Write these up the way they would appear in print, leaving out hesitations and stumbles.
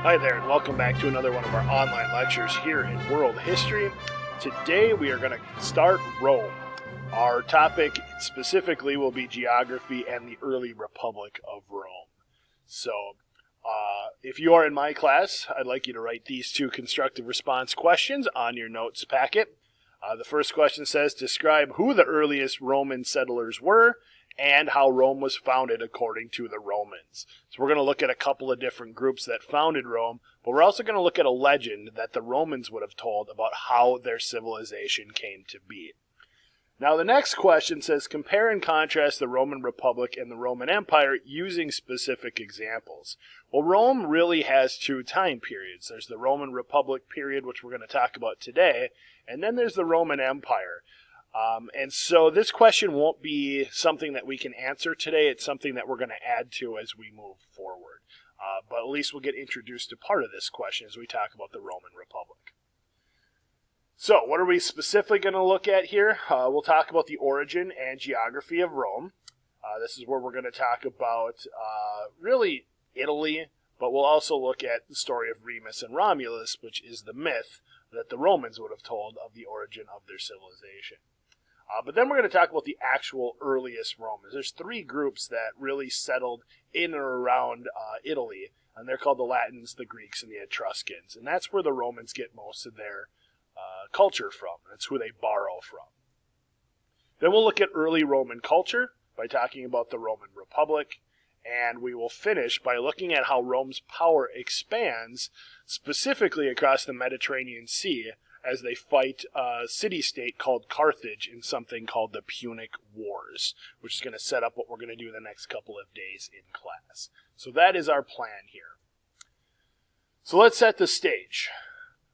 Hi there, and welcome back to another one of our online lectures here in World History. Today we are going to start Rome. Our topic specifically will be geography and the early Republic of Rome. So, if you are in my class, I'd like you to write these two constructive response questions on your notes packet. The first question says, describe who the earliest Roman settlers were and how Rome was founded according to the Romans. So we're going to look at a couple of different groups that founded Rome, but we're also going to look at a legend that the Romans would have told about how their civilization came to be. Now the next question says, compare and contrast the Roman Republic and the Roman Empire using specific examples. Well, Rome really has two time periods. There's the Roman Republic period, which we're going to talk about today, and then there's the Roman Empire. And so this question won't be something that we can answer today. It's something that we're going to add to as we move forward. But at least we'll get introduced to part of this question as we talk about the Roman Republic. So what are we specifically going to look at here? We'll talk about the origin and geography of Rome. This is where we're going to talk about really Italy, but we'll also look at the story of Remus and Romulus, which is the myth that the Romans would have told of the origin of their civilization. But then we're going to talk about the actual earliest Romans. There's three groups that really settled in or around Italy, and they're called the Latins, the Greeks, and the Etruscans. And that's where the Romans get most of their culture from. That's who they borrow from. Then we'll look at early Roman culture by talking about the Roman Republic, and we will finish by looking at how Rome's power expands specifically across the Mediterranean Sea as they fight a city-state called Carthage in something called the Punic Wars, which is going to set up what we're going to do the next couple of days in class. So that is our plan here. So let's set the stage.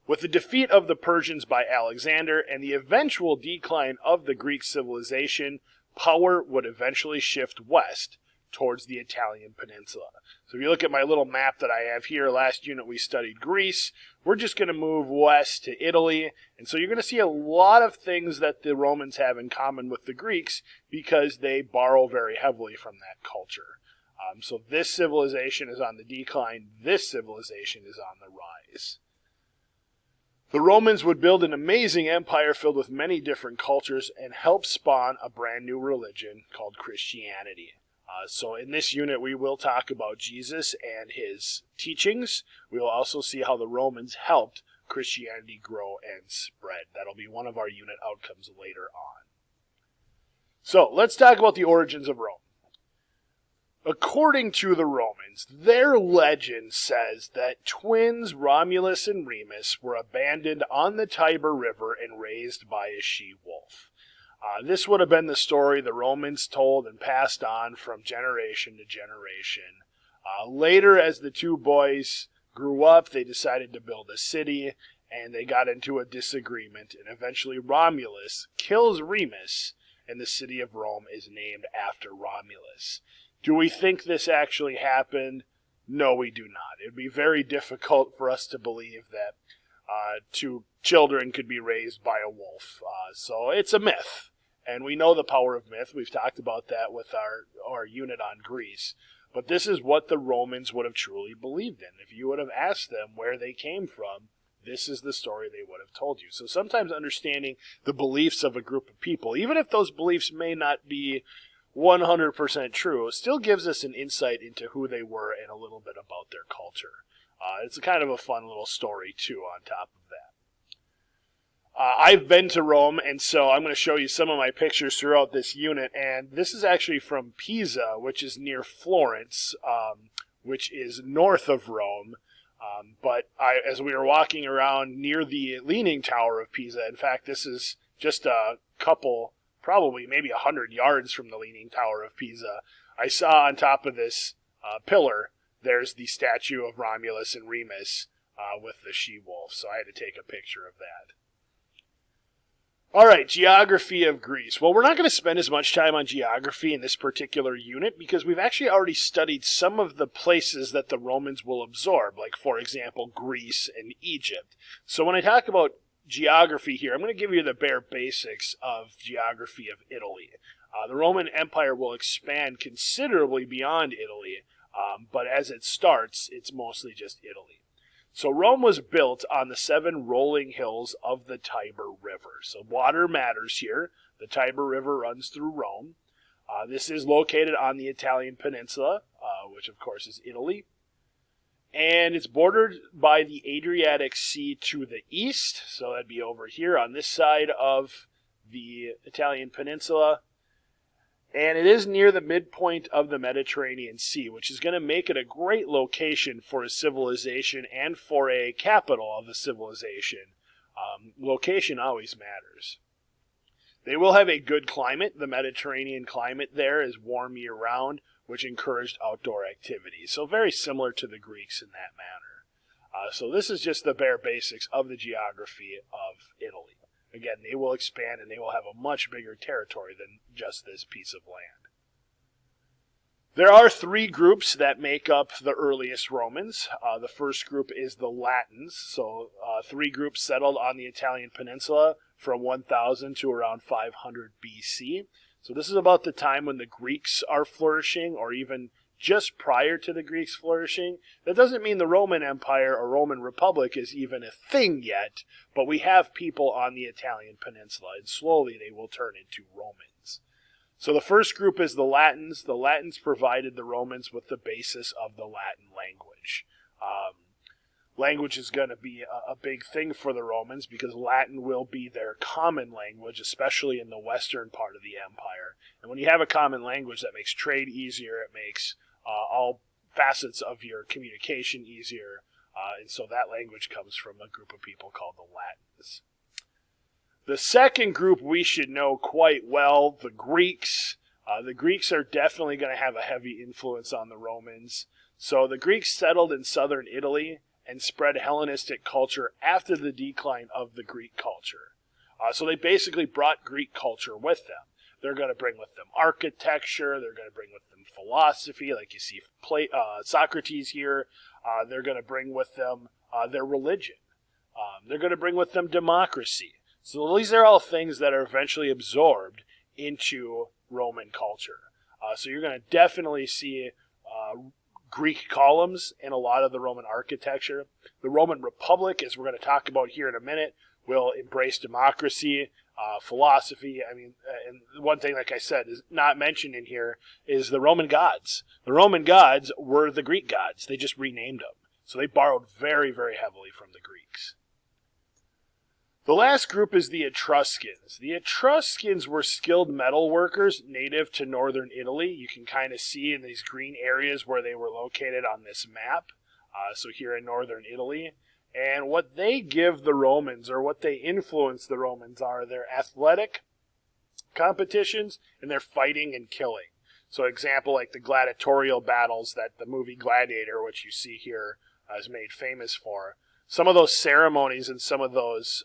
With the defeat of the Persians by Alexander and the eventual decline of the Greek civilization, power would eventually shift west towards the Italian peninsula. So if you look at my little map that I have here, last unit we studied Greece. We're just going to move west to Italy. And so you're going to see a lot of things that the Romans have in common with the Greeks because they borrow very heavily from that culture. So this civilization is on the decline. This civilization is on the rise. The Romans would build an amazing empire filled with many different cultures and help spawn a brand new religion called Christianity. So in this unit, we will talk about Jesus and his teachings. We will also see how the Romans helped Christianity grow and spread. That'll be one of our unit outcomes later on. So let's talk about the origins of Rome. According to the Romans, their legend says that twins Romulus and Remus were abandoned on the Tiber River and raised by a she-wolf. This would have been the story the Romans told and passed on from generation to generation. Later, as the two boys grew up, they decided to build a city, and they got into a disagreement, and eventually Romulus kills Remus, and the city of Rome is named after Romulus. Do we think this actually happened? No, we do not. It would be very difficult for us to believe that two children could be raised by a wolf. So it's a myth. And we know the power of myth. We've talked about that with our unit on Greece. But this is what the Romans would have truly believed in. If you would have asked them where they came from, this is the story they would have told you. So sometimes understanding the beliefs of a group of people, even if those beliefs may not be 100% true, still gives us an insight into who they were and a little bit about their culture. It's kind of a fun little story, too, on top of that. I've been to Rome, and so I'm going to show you some of my pictures throughout this unit, and this is actually from Pisa, which is near Florence, which is north of Rome. But as we were walking around near the Leaning Tower of Pisa, in fact, this is just a couple, probably maybe 100 yards from the Leaning Tower of Pisa, I saw on top of this pillar, there's the statue of Romulus and Remus with the she-wolf, so I had to take a picture of that. All right, geography of Greece. Well, we're not going to spend as much time on geography in this particular unit because we've actually already studied some of the places that the Romans will absorb, like, for example, Greece and Egypt. So when I talk about geography here, I'm going to give you the bare basics of geography of Italy. The Roman Empire will expand considerably beyond Italy, but as it starts, it's mostly just Italy. So Rome was built on the 7 rolling hills of the Tiber River. So water matters here. The Tiber River runs through Rome. This is located on the Italian peninsula, which of course is Italy. And it's bordered by the Adriatic Sea to the east. So that'd be over here on this side of the Italian peninsula. And it is near the midpoint of the Mediterranean Sea, which is going to make it a great location for a civilization and for a capital of a civilization. Location always matters. They will have a good climate. The Mediterranean climate there is warm year-round, which encouraged outdoor activities. So very similar to the Greeks in that manner. So this is just the bare basics of the geography of Italy. Again, they will expand and they will have a much bigger territory than just this piece of land. There are 3 groups that make up the earliest Romans. The first group is the Latins. So 3 groups settled on the Italian peninsula from 1000 to around 500 BC. So this is about the time when the Greeks are flourishing, or even just prior to the Greeks flourishing. That doesn't mean the Roman Empire or Roman Republic is even a thing yet, but we have people on the Italian peninsula, and slowly they will turn into Romans. So the first group is the Latins. The Latins provided the Romans with the basis of the Latin language. Language is going to be a big thing for the Romans because Latin will be their common language, especially in the western part of the empire. And when you have a common language, that makes trade easier. It makes all facets of your communication easier. And so that language comes from a group of people called the Latins. The second group we should know quite well, the Greeks. The Greeks are definitely going to have a heavy influence on the Romans. So the Greeks settled in southern Italy and spread Hellenistic culture after the decline of the Greek culture. So they basically brought Greek culture with them. They're going to bring with them architecture. They're going to bring with them philosophy, like you see Socrates here. They're going to bring with them their religion. They're going to bring with them democracy. So these are all things that are eventually absorbed into Roman culture. So you're going to definitely see Greek columns in a lot of the Roman architecture. The Roman Republic, as we're going to talk about here in a minute, will embrace democracy, philosophy. I mean, and one thing, like I said, is not mentioned in here is the Roman gods. The Roman gods were the Greek gods. They just renamed them. So they borrowed very, very heavily from the Greeks. The last group is the Etruscans. The Etruscans were skilled metal workers native to northern Italy. You can kind of see in these green areas where they were located on this map. So here in northern Italy. And what they give the Romans, or what they influence the Romans, are their athletic competitions and their fighting and killing. So example like the gladiatorial battles that the movie Gladiator, which you see here, is made famous for. Some of those ceremonies and some of those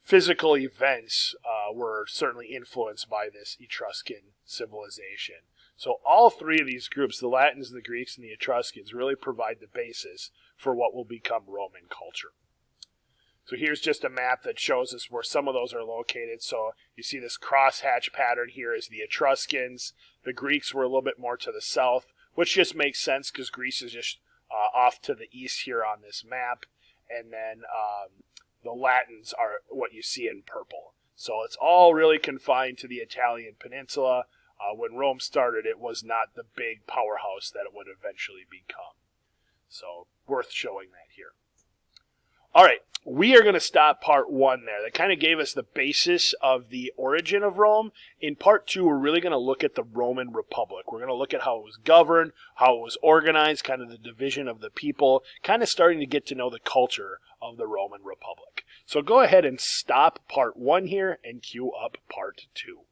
physical events were certainly influenced by this Etruscan civilization. So all 3 of these groups, the Latins, the Greeks, and the Etruscans, really provide the basis for what will become Roman culture. So here's just a map that shows us where some of those are located. So you see this crosshatch pattern here is the Etruscans. The Greeks were a little bit more to the south, which just makes sense because Greece is just off to the east here on this map. And then the Latins are what you see in purple. So it's all really confined to the Italian peninsula. When Rome started, it was not the big powerhouse that it would eventually become. So worth showing that here. All right, we are going to stop part 1 there. That kind of gave us the basis of the origin of Rome. In part 2, we're really going to look at the Roman Republic. We're going to look at how it was governed, how it was organized, kind of the division of the people, kind of starting to get to know the culture of the Roman Republic. So go ahead and stop part 1 here and cue up part 2.